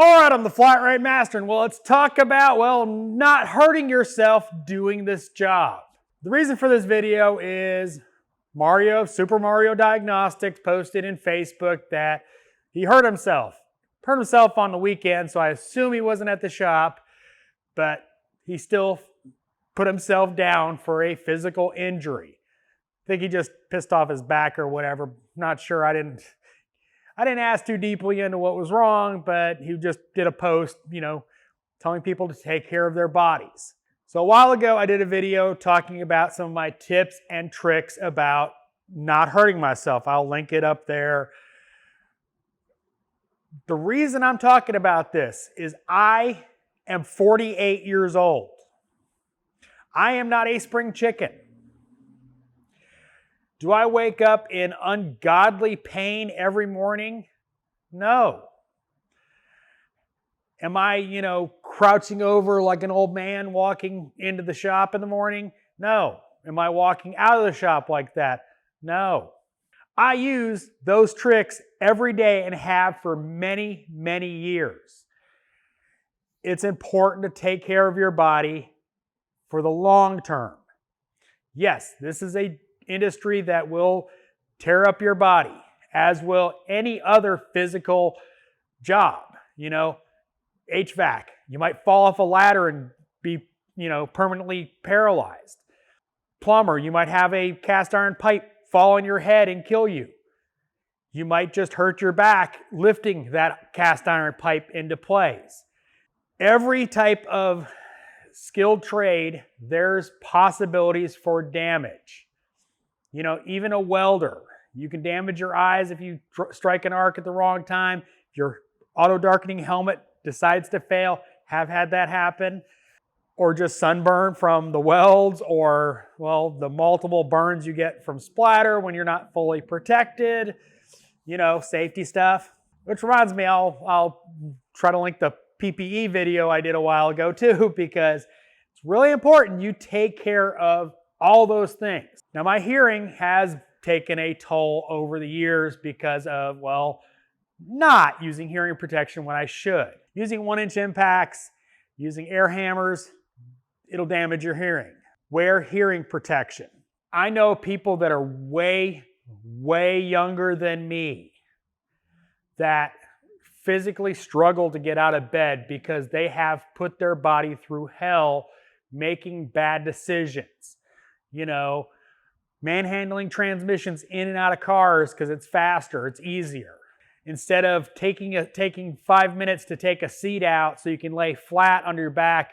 All right, I'm the flat rate master, and let's talk about, not hurting yourself doing this job. The reason for this video is Super Mario Diagnostics posted in Facebook that he hurt himself. Hurt himself on the weekend, so I assume he wasn't at the shop, but he still put himself down for a physical injury. I think he just pissed off his back or whatever. Not sure. I didn't ask too deeply into what was wrong, but he just did a post, telling people to take care of their bodies. So a while ago, I did a video talking about some of my tips and tricks about not hurting myself. I'll link it up there. The reason I'm talking about this is I am 48 years old. I am not a spring chicken. Do I wake up in ungodly pain every morning? No. Am I, crouching over like an old man walking into the shop in the morning? No. Am I walking out of the shop like that? No. I use those tricks every day and have for many, many years. It's important to take care of your body for the long term. Yes, this is an industry that will tear up your body, as will any other physical job. HVAC, you might fall off a ladder and be, permanently paralyzed. Plumber, you might have a cast iron pipe fall on your head and kill you. You might just hurt your back lifting that cast iron pipe into place. Every type of skilled trade, there's possibilities for damage. Even a welder, you can damage your eyes if you strike an arc at the wrong time. If your auto darkening helmet decides to fail, have had that happen. Or just sunburn from the welds, or, the multiple burns you get from splatter when you're not fully protected. Safety stuff. Which reminds me, I'll try to link the PPE video I did a while ago too, because it's really important you take care of all those things. Now, my hearing has taken a toll over the years because of, not using hearing protection when I should. Using 1-inch impacts, using air hammers, it'll damage your hearing. Wear hearing protection. I know people that are way, way younger than me that physically struggle to get out of bed because they have put their body through hell making bad decisions. Manhandling transmissions in and out of cars because it's faster, it's easier. Instead of taking 5 minutes to take a seat out so you can lay flat on your back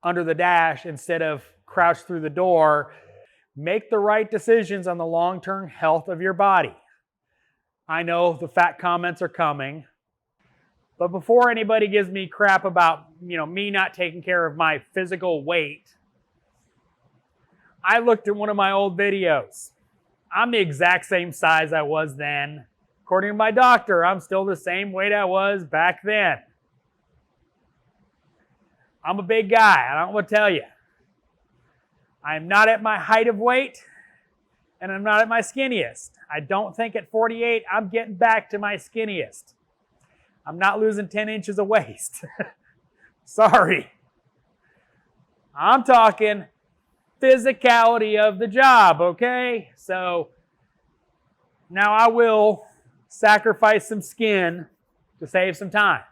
under the dash instead of crouch through the door, make the right decisions on the long-term health of your body. I know the fat comments are coming, but before anybody gives me crap about, me not taking care of my physical weight, I looked at one of my old videos. I'm the exact same size I was then. According to my doctor, I'm still the same weight I was back then. I'm a big guy, I don't want to tell you. I'm not at my height of weight, and I'm not at my skinniest. I don't think at 48 I'm getting back to my skinniest. I'm not losing 10 inches of waist. Sorry. I'm talking physicality of the job, okay? So now I will sacrifice some skin to save some time.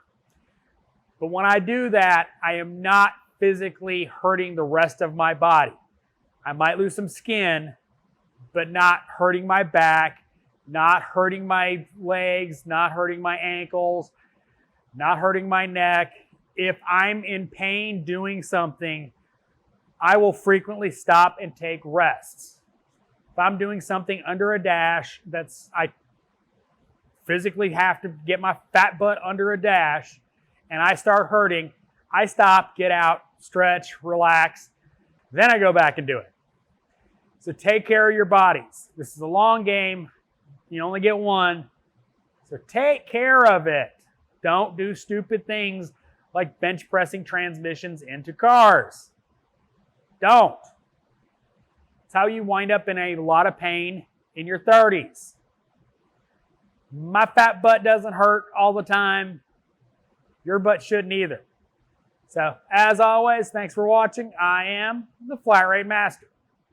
But when I do that, I am not physically hurting the rest of my body. I might lose some skin, but not hurting my back, not hurting my legs, not hurting my ankles, not hurting my neck. If I'm in pain doing something, I will frequently stop and take rests. If I'm doing something under a dash I physically have to get my fat butt under a dash and I start hurting, I stop, get out, stretch, relax, then I go back and do it. So take care of your bodies. This is a long game. You only get one. So take care of it. Don't do stupid things like bench pressing transmissions into cars. Don't. It's how you wind up in a lot of pain in your 30s. My fat butt doesn't hurt all the time Your butt shouldn't either. So, as always, thanks for watching. I am the Flat Rate Master.